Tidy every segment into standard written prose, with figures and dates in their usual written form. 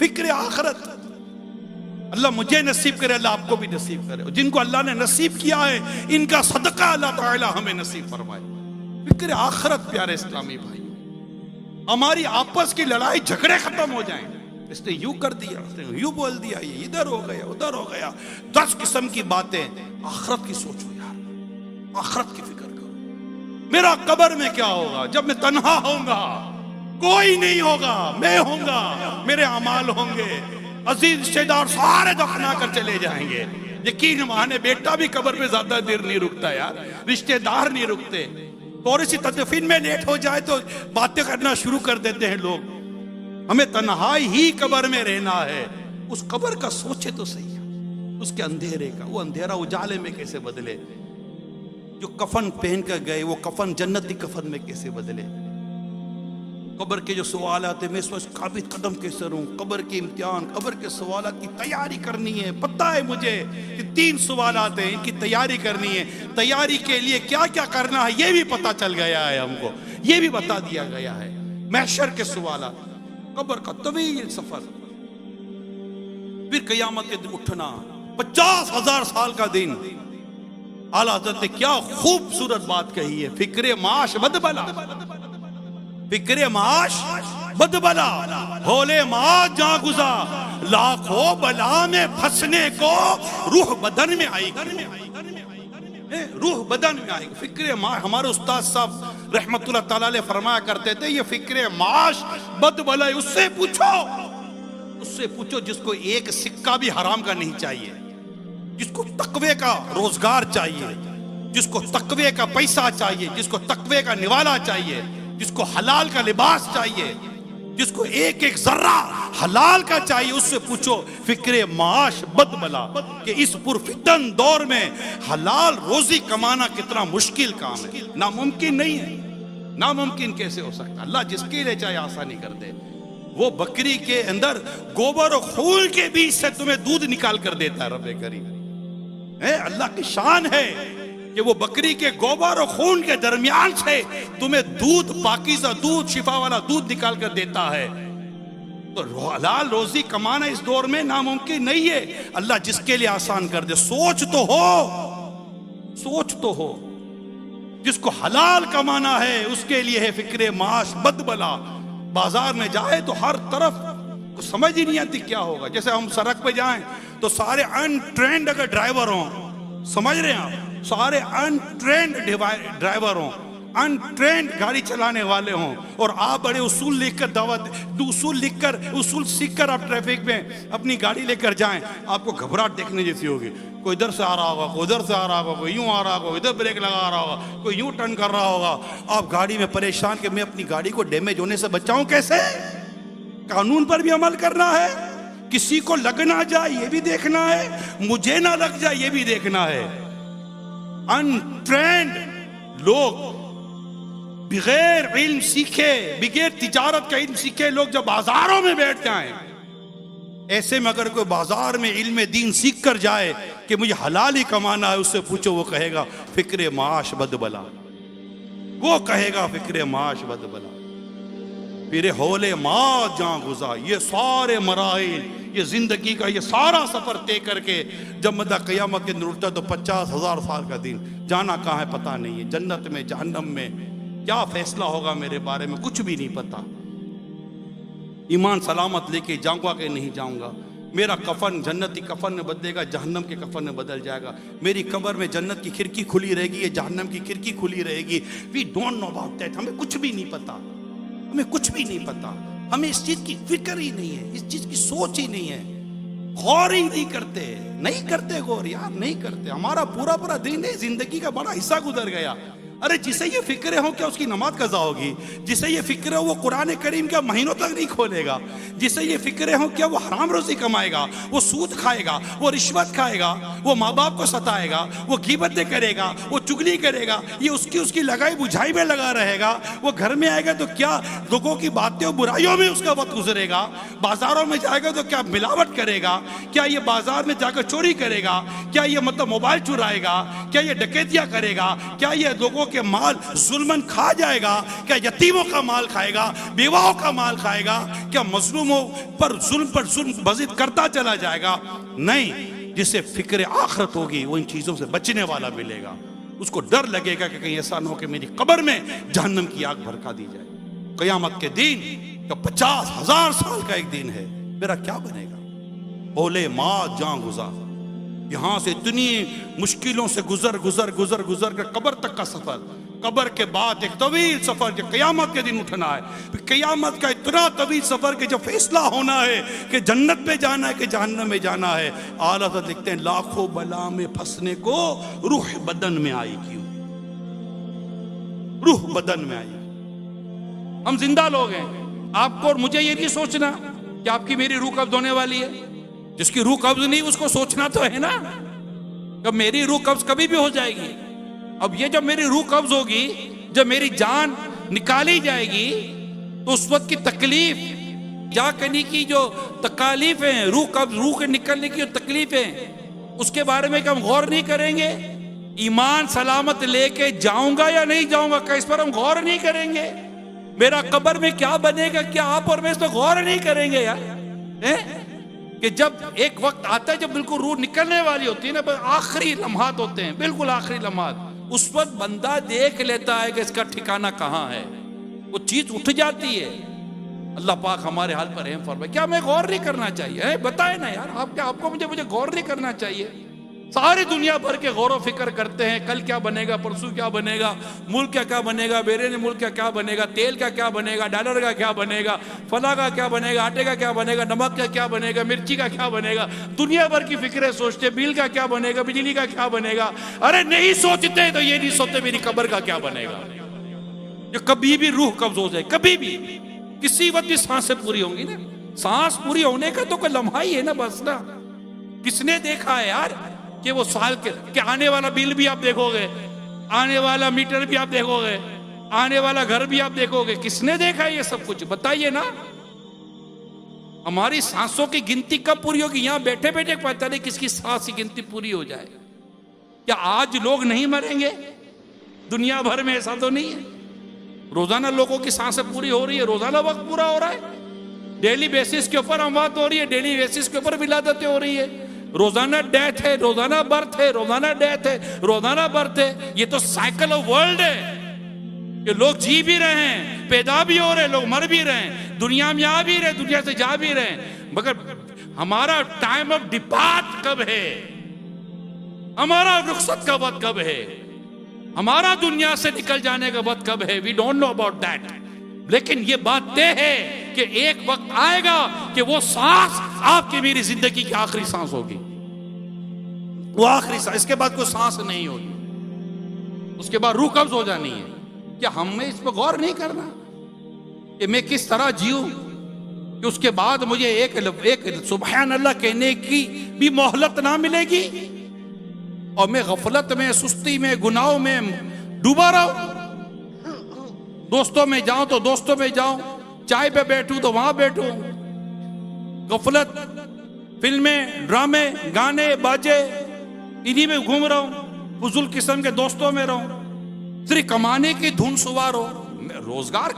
फिक्र आखिरत। अल्लाह मुझे नसीब करे, अल्लाह आपको भी नसीब करे। जिनको अल्लाह ने नसीब किया है इनका सदका अल्लाह ताला हमें नसीब फरमाए। फिक्र आखिरत प्यारे इस्लामी भाई, हमारी आपस की लड़ाई झगड़े खत्म हो जाएं। इसने यूं कर दिया, उसने यूं बोल दिया, ये इधर हो गया उधर हो गया, 10 किस्म की बातें। आखिरत की सोचो यार, आखिरत की फिक्र करो। मेरा कब्र में क्या होगा जब मैं तन्हा होऊंगा, कोई नहीं होगा, मैं होऊंगा, मेरे अमाल होंगे, अजीज रिश्तेदार सारे दफना कर चले जाएंगे। यकीन माने बेटा भी कब्र में ज्यादा देर नहीं रुकता यार, रिश्तेदार नहीं रुकते। थोड़ी सी तदफीन में लेट हो जाए तो बातें करना शुरू कर देते हैं लोग। हमें तन्हाई ही कब्र में रहना है। उस कब्र का सोचे तो सही है, उसके अंधेरे का, वो अंधेरा उजाले में कैसे बदले। जो कफन पहन कर गए वो कफन जन्नती कफन में कैसे बदले। कब्र के जो सवाल आते मैं इस वक्त काबिज कदम कैसे रहूं, कब्र के इम्तिहान, कब्र के सवाल की तैयारी करनी है। पता है मुझे कि 3 सवाल आते हैं, इनकी तैयारी करनी है। तैयारी के लिए क्या क्या करना है ये भी पता चल गया है हमको, ये भी बता दिया गया है। महशर के सवाल, कब्र का तवील सफर, फिर क़यामत के दिन उठना, 50,000 साल का दिन। आला हज़रत ने क्या खूबसूरत बात कही है, फिक्रे माश बदबला, फिक्रे माश बदबला, होले माश जहां गुजा, लाखों बला में फंसने को रूह बदन में आएगी, रूह बदन में आएगी। फिक्रे माश, हमारे उस्ताद साहब रहमतुल्लाह ताला अलैह फरमाया करते थे, ये फिक्रे माश बदबला, उससे पूछो जिसको एक सिक्का भी हराम का नहीं चाहिए, जिसको तकवे का रोजगार चाहिए, जिसको तकवे का पैसा चाहिए, जिसको तकवे का निवाला चाहिए, जिसको हलाल का लिबास चाहिए, जिसको एक एक जर्रा हलाल का चाहिए, उससे पूछो फिक्रे माश बदबला कि इस पुरफितन दौर में हलाल रोजी कमाना कितना मुश्किल काम है, नामुमकिन नहीं है। नामुमकिन कैसे हो सकता, अल्लाह जिसके लिए चाहे आसानी कर दे। वो बकरी के अंदर गोबर और खून के बीच से तुम्हें दूध निकाल कर देता है रब्बे करीम है। अल्लाह की शान है कि वो बकरी के गोबर और खून के दरमियान से तुम्हें दूध, पाकीज़ा दूध, शिफा वाला दूध निकाल कर देता है। तो हलाल रोजी कमाना इस दौर में नामुमकिन नहीं है। अल्लाह जिसके लिए आसान कर दे, सोच तो हो, सोच तो हो। जिसको हलाल कमाना है उसके लिए है फिक्रे माश बदबला। बाजार में जाए तो हर तरफ को समझ ही नहीं आती क्या होगा। जैसे हम सड़क पे जाएं तो सारे अनट्रेंड अगर ड्राइवर हों, समझ रहे हैं आप, सारे अनट्रेंड ड्राइवर हों, अनट्रेंड गाड़ी चलाने वाले हों, और आप बड़े उसूल सीख कर आप ट्रैफिक में अपनी गाड़ी लेकर जाएं, आपको घबराहट देखने जैसी होगी। कोई इधर से आ रहा होगा, कोई उधर से आ रहा होगा, कोई यूं आ रहा होगा, इधर ब्रेक लगा रहा होगा, कोई यूं टर्न कर रहा होगा। आप गाड़ी में परेशान कि मैं अपनी गाड़ी को डैमेज होने से बचाऊं कैसे। कानून पर भी अमल करना है, किसी को लग ना जाए ये भी देखना है, मुझे ना लग जाए ये भी देखना है। अनट्रेंड लोग बगैर इल्म सीखे, बगैर तिजारत का इल्म सीखे लोग जब बाजारों में बैठ जाएं, ऐसे में अगर कोई बाजार में इल्म दीन सीख कर जाए कि मुझे हलाल ही कमाना है, उससे पूछो, वो कहेगा फिक्रे माश बदबला, वो कहेगा फिक्रे माश बदबला। फिर होले माँ जहां गुजा, ये सारे मराइल, ये जिंदगी का ये सारा सफर तय करके जब मदा क़यामत के दिन उठता तो 50,000 साल का दिन, जाना कहाँ है पता नहीं है, जन्नत में जहन्नम में, क्या फैसला होगा मेरे बारे में कुछ भी नहीं पता। ईमान सलामत लेके जाऊंगा कि नहीं जाऊंगा, मेरा कफन जन्नती कफन में बदलेगा, जहन्नम के कफन में बदल जाएगा, मेरी कब्र में जन्नत की खिड़की खुली रहेगी या जहन्नम की खिड़की खुली रहेगी। We don't know about that, हमें कुछ भी नहीं पता, हमें कुछ भी नहीं पता, हमें इस चीज की फिक्र ही नहीं है, इस चीज की सोच ही नहीं है, गौर ही नहीं करते गौर यार, नहीं करते। हमारा पूरा दिन है, जिंदगी का बड़ा हिस्सा गुजर गया। अरे जिसे ये फिक्र हो क्या उसकी नमाज कज़ा होगी, जिसे ये फिक्र हो वो कुरान करीम क्या महीनों तक नहीं खोलेगा, जिसे ये फिक्र हो क्या वो हराम रोजी कमाएगा, वो सूद खाएगा, वो रिश्वत खाएगा, वो माँ बाप को सताएगा, वो गीबतें करेगा, वो चुगली करेगा, ये उसकी लगाई बुझाई में लगा रहेगा। वो घर में आएगा तो क्या लोगों की बातें और बुराइयों में उसका वक्त गुजरेगा, बाजारों में जाएगा तो क्या मिलावट करेगा, क्या ये बाजार में जाकर चोरी करेगा, क्या ये मतलब मोबाइल चुराएगा, क्या ये डकैतियाँ करेगा, क्या ये लोगों के माल जुल्मन खा जाएगा? क्या यतीमों का माल खाएगा, बेवाओं का माल खाएगा? क्या मजलूमों पर जुल्म मजीद करता चला जाएगा? नहीं, जिसे फिक्र आखिरत होगी वो इन चीजों से बचने वाला मिलेगा। उसको डर लगेगा कि कहीं ऐसा ना हो कि मेरी कब्र में जहन्नम की आग भड़का दी जाए। क़यामत के दिन तो 50,000 साल का एक दिन है, मेरा क्या बनेगा? ओले माँ जान गुजार, यहां से इतनी मुश्किलों से गुजर कर कब्र तक का सफर, कब्र के बाद एक तवील सफर जो क़यामत के दिन उठना है। क़यामत का इतना तवील सफर कि जब फैसला होना है कि जन्नत में जाना है कि जहन्नम में जाना है। आला हज़रत लिखते हैं, लाखों बला में फंसने को रूह बदन में आई क्यों? रूह बदन में आई। हम जिंदा लोग हैं, आपको और मुझे ये नहीं सोचना कि आपकी मेरी रूह कब्ज होने वाली है। जिसकी रूह कब्ज नहीं उसको सोचना तो है ना, कब मेरी रूह कब्ज कभी भी हो जाएगी। अब ये जब मेरी रूह कब्ज होगी, जब मेरी जान निकाली जाएगी, तो उस वक्त की तकलीफ जा करने की जो तकालीफ है, रूह के निकलने की जो तकलीफ है, उसके बारे में हम गौर नहीं करेंगे। ईमान सलामत लेके जाऊंगा या नहीं जाऊंगा, क्या इस पर हम गौर नहीं करेंगे? मेरा कब्र में क्या बनेगा, क्या आप और मैं इस पर गौर नहीं करेंगे यार? कि जब एक वक्त आता है जब बिल्कुल रूह निकलने वाली होती है ना, आखिरी लम्हात होते हैं, बिल्कुल आखिरी लम्हात, उस वक्त बंदा देख लेता है कि इसका ठिकाना कहाँ है, वो चीज उठ जाती है। अल्लाह पाक हमारे हाल पर रहम फरमाए। क्या हमें गौर नहीं करना चाहिए? बताए ना यार, आप क्या, आपको मुझे गौर नहीं करना चाहिए? सारी दुनिया भर के गौर फिक्र करते हैं, कल क्या बनेगा, परसों क्या बनेगा, मुल्क का क्या बनेगा, बेरे मुल्क का क्या बनेगा, तेल का क्या बनेगा, डॉलर का क्या बनेगा, फला का क्या बनेगा, आटे का क्या बनेगा, नमक का क्या बनेगा, मिर्ची का क्या बनेगा। दुनिया भर की फिक्रें सोचते, बिल का क्या बनेगा, बिजली का क्या बनेगा। अरे नहीं सोचते तो ये नहीं सोचते मेरी कब्र का क्या बनेगा। जो कभी भी रूह कब्ज हो जाए, कभी भी किसी वक्त भी सांसें पूरी होंगी ना, सांस पूरी होने का तो कोई लम्हा ही है ना, बस ना। किसने देखा है यार कि वो साल के आने वाला बिल भी आप देखोगे, आने वाला मीटर भी आप देखोगे, आने वाला घर भी आप देखोगे? किसने देखा है ये सब कुछ? बताइए ना। हमारी सांसों की गिनती कब पूरी होगी? यहां बैठे बैठे पता नहीं किसकी सांस की गिनती पूरी हो जाए। क्या आज लोग नहीं मरेंगे? दुनिया भर में ऐसा तो नहीं है। रोजाना लोगों की सांसें पूरी हो रही है, रोजाना वक्त पूरा हो रहा है, डेली बेसिस के ऊपर अमवात हो रही है, डेली बेसिस के ऊपर विलादतें हो रही है, रोजाना डेथ है, रोजाना बर्थ है, रोजाना डेथ है, रोजाना बर्थ है। ये तो साइकिल ऑफ वर्ल्ड है कि लोग जी भी रहे हैं, पैदा भी हो रहे हैं, लोग मर भी रहे हैं, दुनिया में आ भी रहे, दुनिया से जा भी रहे हैं। मगर हमारा टाइम ऑफ डिपार्ट कब है? हमारा रुखसत का वक्त कब है? हमारा दुनिया से निकल जाने का वक्त कब है? We don't know about that. लेकिन ये बात तय है कि एक वक्त आएगा कि वो सांस आपकी मेरी जिंदगी की आखिरी सांस होगी, वो आखिरी सांस, इसके बाद कोई सांस नहीं होगी, उसके बाद रूह कब्ज हो जानी है। क्या हमें इस पर गौर नहीं करना कि मैं किस तरह जीऊं कि उसके बाद मुझे एक सुबहान अल्लाह कहने की भी मोहलत ना मिलेगी और मैं गफलत में, सुस्ती में, गुनाहों में डूबा रहूं? दोस्तों में जाऊं तो दोस्तों में जाऊं, चाय पे बैठूं तो वहां बैठूं, गफलत, फिल्में, ड्रामे, गाने, बाजे, इन्हीं में घूम रहा हूं, फुजुल किस्म के दोस्तों में रहूं, सिर्फ कमाने की धुन सवार हो। रोजगार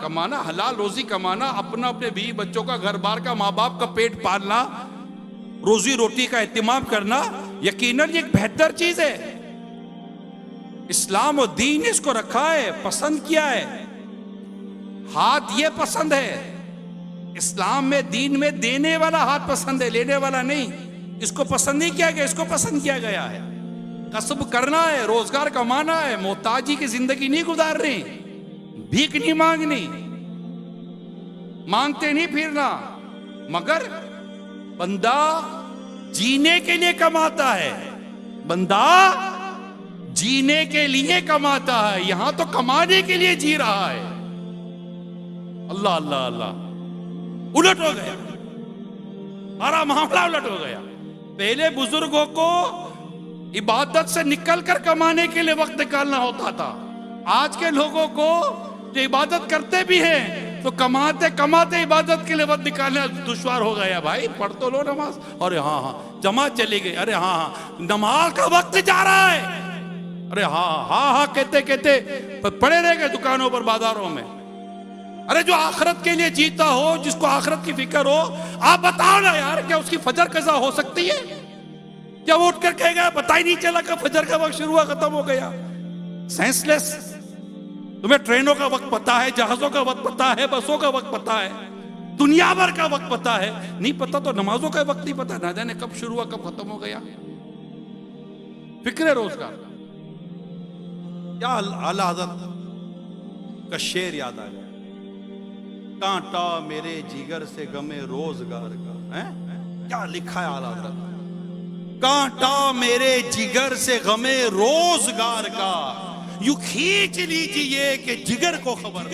कमाना, हलाल रोजी कमाना, अपना अपने बीवी बच्चों का, घर बार का, माँ बाप का पेट पालना, रोजी रोटी का एहतिमाम करना यकीनन एक बेहतर चीज है। इस्लाम और दीन इसको रखा है, पसंद किया है। हाथ ये पसंद है, इस्लाम में, दीन में देने वाला हाथ पसंद है, लेने वाला नहीं। इसको पसंद नहीं किया गया, इसको पसंद किया गया है। कसब करना है, रोजगार कमाना है, मोहताजी की जिंदगी नहीं गुजारनी, भीख नहीं मांगनी, मांगते नहीं फिरना। मगर बंदा जीने के लिए कमाता है, बंदा जीने के लिए कमाता है, यहां तो कमाने के लिए जी रहा है। अल्लाह अल्लाह अल्लाह, उलट हो गया, हमारा मामला उलट हो गया। पहले बुजुर्गों को इबादत से निकलकर कमाने के लिए वक्त निकालना होता था। आज के लोगों को जो इबादत करते भी हैं तो कमाते कमाते इबादत के लिए वक्त निकालना दुश्वार हो गया। भाई पढ़ तो लो नमाज, अरे हाँ हाँ जमात चली गई, अरे हाँ हाँ नमाज का वक्त जा रहा है, अरे हाँ हाँ हाँ कहते कहते पड़े रह गए दुकानों पर, बाजारों में। अरे जो आखिरत के लिए जीता हो, जिसको आखिरत की फिक्र हो, आप बताओ ना यार, क्या उसकी फजर कज़ा हो सकती है? क्या वो उठकर कहेगा पता ही नहीं चला कब फजर का वक्त शुरू हुआ खत्म हो गया? सेंसलेस। तुम्हें ट्रेनों का वक्त पता है, जहाजों का वक्त पता है, बसों का वक्त पता है, दुनिया भर का वक्त पता है। नहीं पता तो नमाजों का वक्त नहीं पता, ना जाने कब शुरू हुआ कब खत्म हो गया। फिक्र रोजगार। क्या आला हज़रत का शेर याद आ गया, कांटा मेरे जिगर से गमे रोजगार का। है क्या लिखा है आला हज़रत? कांटा मेरे जिगर से गमे रोजगार का, यूं खींच लीजिए कि जिगर को खबर